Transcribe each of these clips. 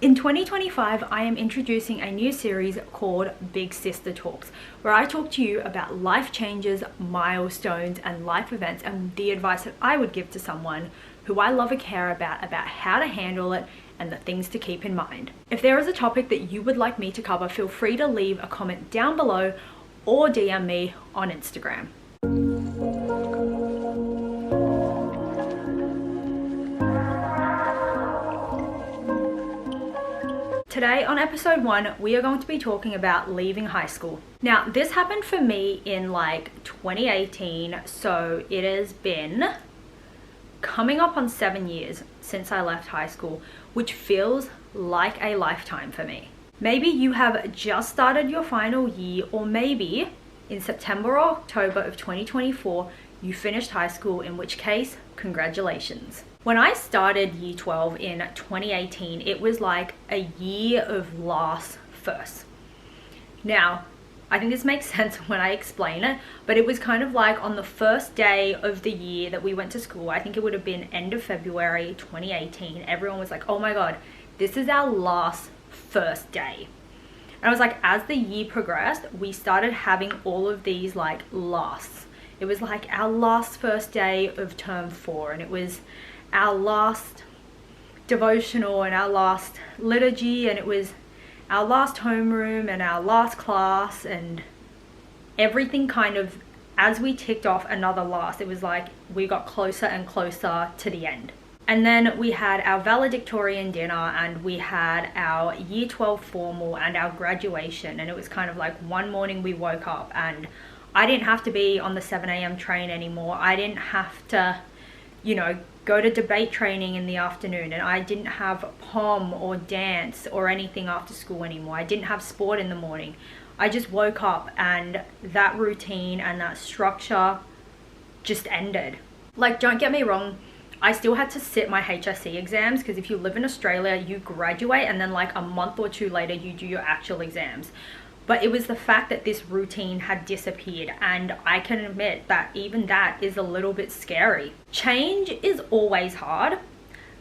In 2025, I am introducing a new series called Big Sister Talks, where I talk to you about life changes, milestones, and life events, and the advice that I would give to someone who I love and care about how to handle it and the things to keep in mind. If there is a topic that you would like me to cover, feel free to leave a comment down below or DM me on Instagram. Today on episode 1, we are going to be talking about leaving high school. Now, this happened for me in like 2018, so it has been coming up on 7 years since I left high school, which feels like a lifetime for me. Maybe you have just started your final year, or maybe in September or October of 2024, you finished high school, in which case, congratulations. When I started year 12 in 2018, it was like a year of last first. Now, I think this makes sense when I explain it, but it was kind of like on the first day of the year that we went to school, I think it would have been end of February 2018, everyone was like, oh my God, this is our last first day. And I was like, as the year progressed, we started having all of these like lasts. It was like our last first day of term 4, and it was our last devotional and our last liturgy, and it was our last homeroom and our last class, and everything kind of, as we ticked off another last, it was like we got closer and closer to the end. And then we had our valedictorian dinner, and we had our year 12 formal and our graduation, and it was kind of like one morning we woke up and I didn't have to be on the 7 a.m. train anymore. I didn't have to, go to debate training in the afternoon, and I didn't have pom or dance or anything after school anymore. I didn't have sport in the morning. I just woke up and that routine and that structure just ended. Like, don't get me wrong, I still had to sit my HSC exams, because if you live in Australia, you graduate and then like a month or two later you do your actual exams. But it was the fact that this routine had disappeared, and I can admit that even that is a little bit scary. Change is always hard,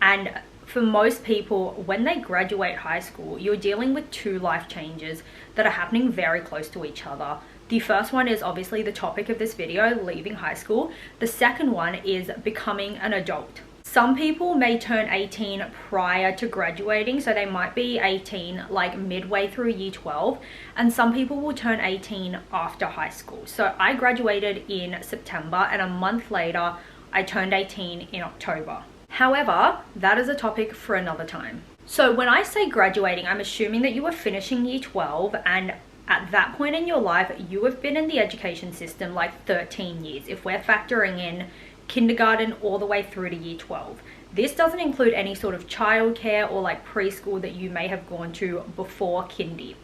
and for most people, when they graduate high school, you're dealing with 2 life changes that are happening very close to each other. The first one is obviously the topic of this video, leaving high school. The second one is becoming an adult. Some people may turn 18 prior to graduating, so they might be 18 like midway through year 12, and some people will turn 18 after high school. So I graduated in September, and a month later I turned 18 in October. However, that is a topic for another time. So when I say graduating, I'm assuming that you are finishing year 12, and at that point in your life, you have been in the education system like 13 years, if we're factoring in kindergarten all the way through to year 12. This doesn't include any sort of childcare or like preschool that you may have gone to before kindy.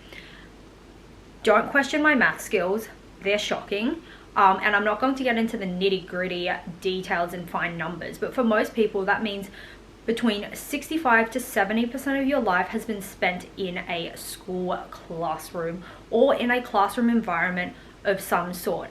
Don't question my math skills, they're shocking. And I'm not going to get into the nitty-gritty details and fine numbers, but for most people that means between 65 to 70% of your life has been spent in a school classroom or in a classroom environment of some sort.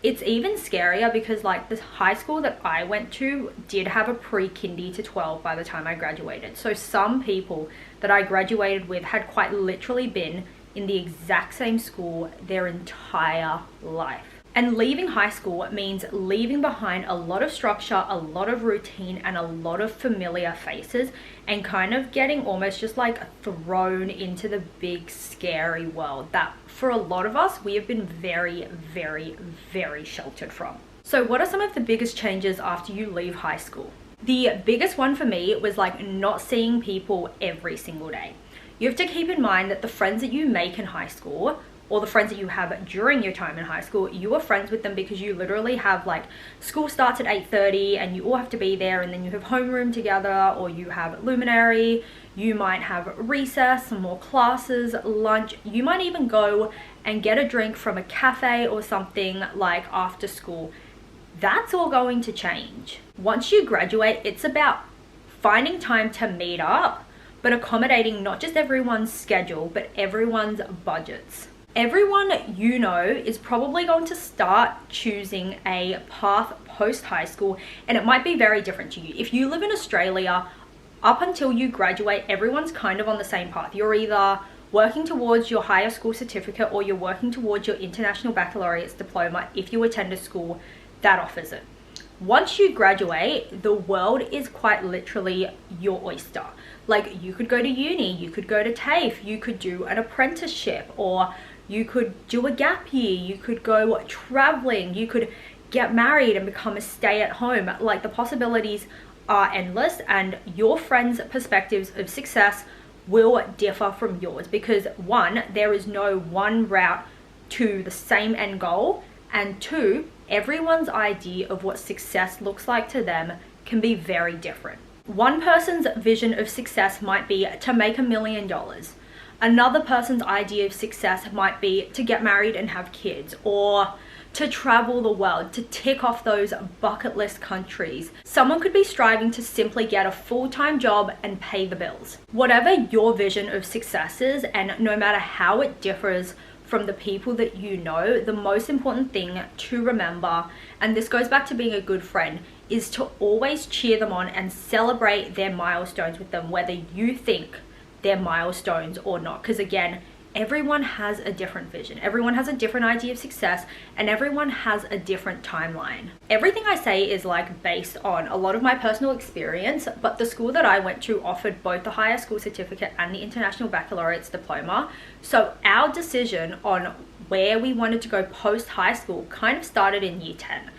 It's even scarier because like the high school that I went to did have a pre-kindy to 12 by the time I graduated. So some people that I graduated with had quite literally been in the exact same school their entire life. And leaving high school means leaving behind a lot of structure, a lot of routine, and a lot of familiar faces, and kind of getting almost just like thrown into the big scary world that for a lot of us, we have been very, very, very sheltered from. So what are some of the biggest changes after you leave high school? The biggest one for me was like not seeing people every single day. You have to keep in mind that the friends that you make in high school, or the friends that you have during your time in high school, you are friends with them because you literally have like school starts at 8:30 and you all have to be there, and then you have homeroom together, or you have luminary, you might have recess, some more classes, lunch, you might even go and get a drink from a cafe or something like after school. That's all going to change. Once you graduate, it's about finding time to meet up, but accommodating not just everyone's schedule, but everyone's budgets. Everyone you know is probably going to start choosing a path post high school, and it might be very different to you. If you live in Australia, up until you graduate, everyone's kind of on the same path. You're either working towards your higher school certificate or you're working towards your international baccalaureate's diploma if you attend a school that offers it. Once you graduate, the world is quite literally your oyster. Like, you could go to uni, you could go to TAFE, you could do an apprenticeship, or you could do a gap year, you could go traveling, you could get married and become a stay-at-home. Like, the possibilities are endless, and your friends' perspectives of success will differ from yours because, one, there is no one route to the same end goal, and two, everyone's idea of what success looks like to them can be very different. One person's vision of success might be to make $1 million. Another person's idea of success might be to get married and have kids, or to travel the world, to tick off those bucket list countries. Someone could be striving to simply get a full-time job and pay the bills. Whatever your vision of success is, and no matter how it differs from the people that you know, the most important thing to remember, and this goes back to being a good friend, is to always cheer them on and celebrate their milestones with them, whether you think they're milestones or not. Because again, everyone has a different vision, everyone has a different idea of success, and everyone has a different timeline. Everything I say is like based on a lot of my personal experience, but the school that I went to offered both the higher school certificate and the international baccalaureate's diploma. So our decision on where we wanted to go post high school kind of started in year 10.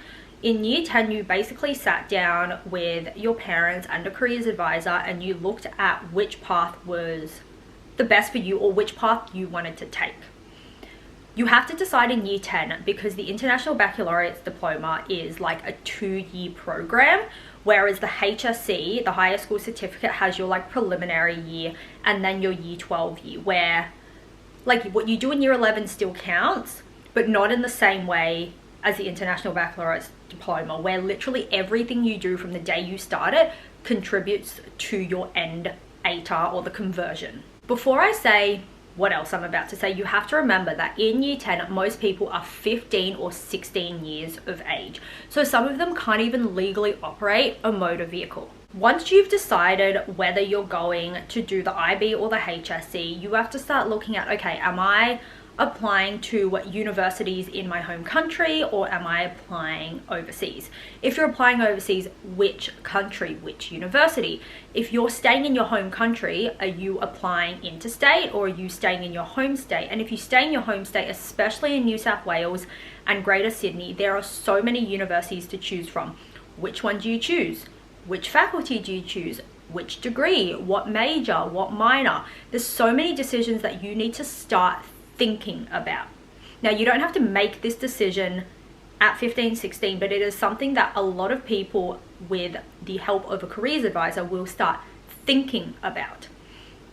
In year 10, you basically sat down with your parents and a careers advisor and you looked at which path was the best for you or which path you wanted to take. You have to decide in year 10 because the International Baccalaureate's Diploma is like a 2-year program, whereas the HSC, the Higher School Certificate, has your like preliminary year and then your year 12 year, where like what you do in year 11 still counts, but not in the same way as the International Baccalaureate's Diploma, where literally everything you do from the day you start it contributes to your end ATAR or the conversion. Before I say what else I'm about to say, you have to remember that in year 10, most people are 15 or 16 years of age. So some of them can't even legally operate a motor vehicle. Once you've decided whether you're going to do the IB or the HSC, you have to start looking at, okay, am I applying to universities in my home country or am I applying overseas? If you're applying overseas, which country, which university? If you're staying in your home country, are you applying interstate or are you staying in your home state? And if you stay in your home state, especially in New South Wales and Greater Sydney, there are so many universities to choose from. Which one do you choose? Which faculty do you choose? Which degree? What major? What minor? There's so many decisions that you need to start thinking about. Now, you don't have to make this decision at 15, 16, but it is something that a lot of people with the help of a careers advisor will start thinking about.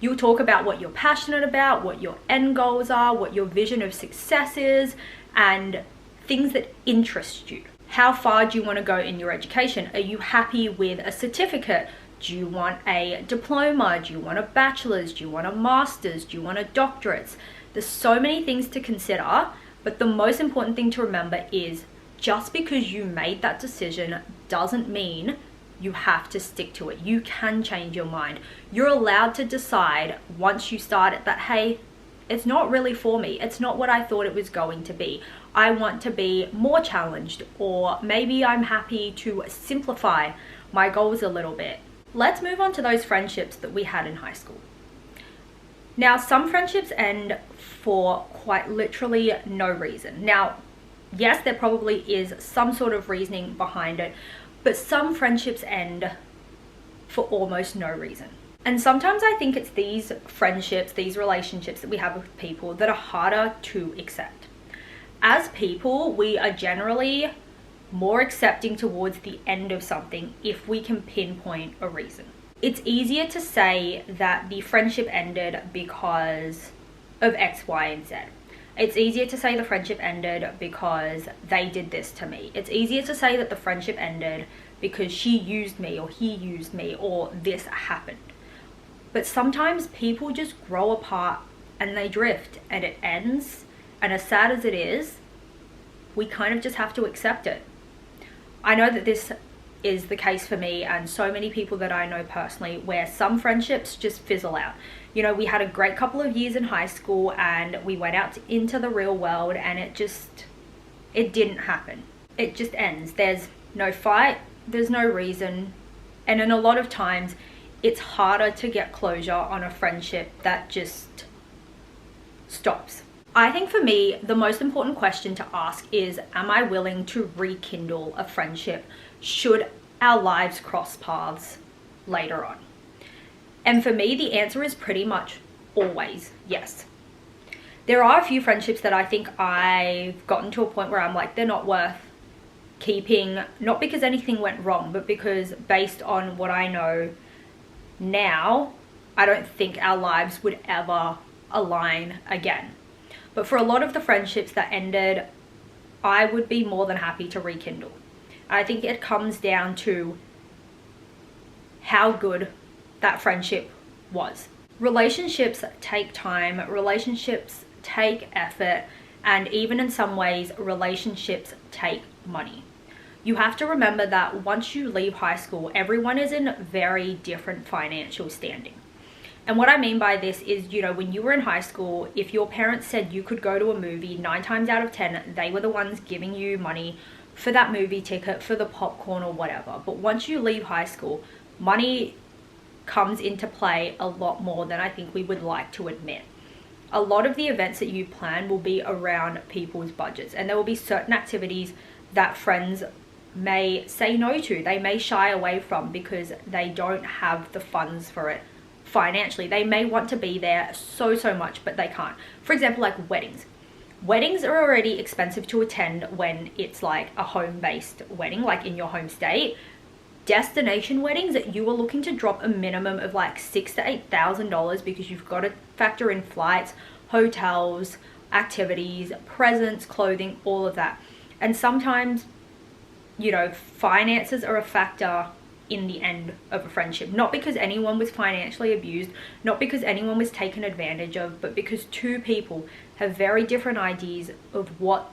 You'll talk about what you're passionate about, what your end goals are, what your vision of success is, and things that interest you. How far do you want to go in your education? Are you happy with a certificate? Do you want a diploma? Do you want a bachelor's? Do you want a master's? Do you want a doctorate? There's so many things to consider, but the most important thing to remember is just because you made that decision doesn't mean you have to stick to it. You can change your mind. You're allowed to decide once you start it that, hey, it's not really for me. It's not what I thought it was going to be. I want to be more challenged, or maybe I'm happy to simplify my goals a little bit. Let's move on to those friendships that we had in high school. Now, some friendships end for quite literally no reason. Now, yes, there probably is some sort of reasoning behind it, but some friendships end for almost no reason. And sometimes I think it's these friendships, these relationships that we have with people that are harder to accept. As people, we are generally more accepting towards the end of something if we can pinpoint a reason. It's easier to say that the friendship ended because of X, Y, and Z. It's easier to say the friendship ended because they did this to me. It's easier to say that the friendship ended because she used me or he used me or this happened. But sometimes people just grow apart and they drift and it ends. And as sad as it is, we kind of just have to accept it. I know that this is the case for me and so many people that I know personally, where some friendships just fizzle out. You know, we had a great couple of years in high school and we went out into the real world and it didn't happen. It just ends. There's no fight, there's no reason, and in a lot of times it's harder to get closure on a friendship that just stops. I think for me, the most important question to ask is, am I willing to rekindle a friendship should our lives cross paths later on? And for me, the answer is pretty much always yes. There are a few friendships that I think I've gotten to a point where I'm like, they're not worth keeping, not because anything went wrong, but because based on what I know now, I don't think our lives would ever align again. But for a lot of the friendships that ended, I would be more than happy to rekindle. I think it comes down to how good that friendship was. Relationships take time, relationships take effort, and even in some ways, relationships take money. You have to remember that once you leave high school, everyone is in very different financial standing. And what I mean by this is, you know, when you were in high school, if your parents said you could go to a movie, 9 times out of 10, they were the ones giving you money for that movie ticket, for the popcorn or whatever. But once you leave high school, money comes into play a lot more than I think we would like to admit. A lot of the events that you plan will be around people's budgets, and there will be certain activities that friends may say no to, they may shy away from because they don't have the funds for it financially. They may want to be there so much, but they can't. For example, like weddings. Weddings are already expensive to attend when it's like a home-based wedding, like in your home state. Destination weddings, you are looking to drop a minimum of like $6,000 to $8,000 because you've got to factor in flights, hotels, activities, presents, clothing, all of that. And sometimes, you know, finances are a factor in the end of a friendship. Not because anyone was financially abused, not because anyone was taken advantage of, but because two people have very different ideas of what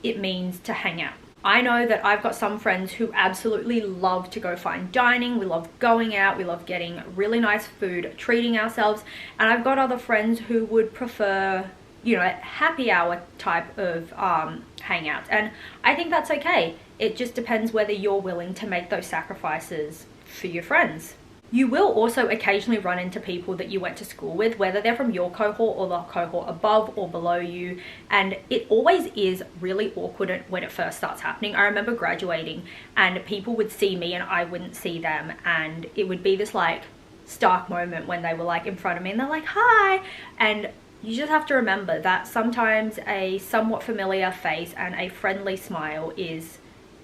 it means to hang out. I know that I've got some friends who absolutely love to go fine dining, we love going out, we love getting really nice food, treating ourselves, and I've got other friends who would prefer, you know, happy hour type of hangouts, and I think that's okay. It just depends whether you're willing to make those sacrifices for your friends. You will also occasionally run into people that you went to school with, whether they're from your cohort or the cohort above or below you, and it always is really awkward when it first starts happening. I remember graduating and people would see me and I wouldn't see them, and it would be this like stark moment when they were like in front of me and they're like, hi, and you just have to remember that sometimes a somewhat familiar face and a friendly smile is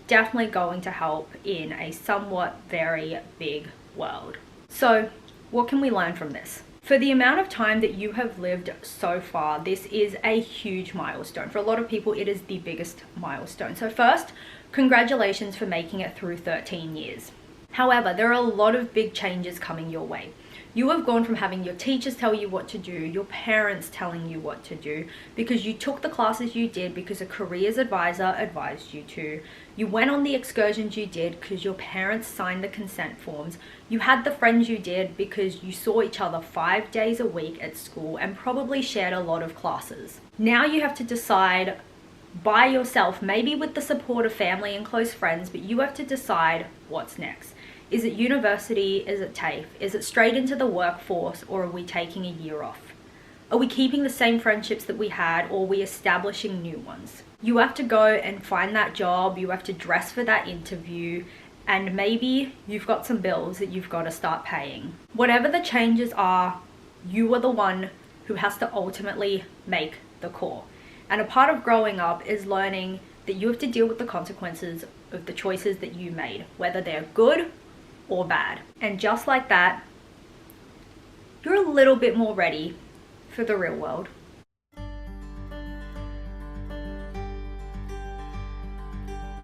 definitely going to help in a somewhat very big world. So what can we learn from this? For the amount of time that you have lived so far, this is a huge milestone. For a lot of people, it is the biggest milestone. So first, congratulations for making it through 13 years. However, there are a lot of big changes coming your way. You have gone from having your teachers tell you what to do, your parents telling you what to do, because you took the classes you did because a careers advisor advised you to. You went on the excursions you did because your parents signed the consent forms. You had the friends you did because you saw each other 5 days a week at school and probably shared a lot of classes. Now you have to decide by yourself, maybe with the support of family and close friends, but you have to decide what's next. Is it university? Is it TAFE? Is it straight into the workforce, or are we taking a year off? Are we keeping the same friendships that we had, or are we establishing new ones? You have to go and find that job, you have to dress for that interview, and maybe you've got some bills that you've got to start paying. Whatever the changes are, you are the one who has to ultimately make the call. And a part of growing up is learning that you have to deal with the consequences of the choices that you made, whether they're good or bad. And just like that, you're a little bit more ready for the real world.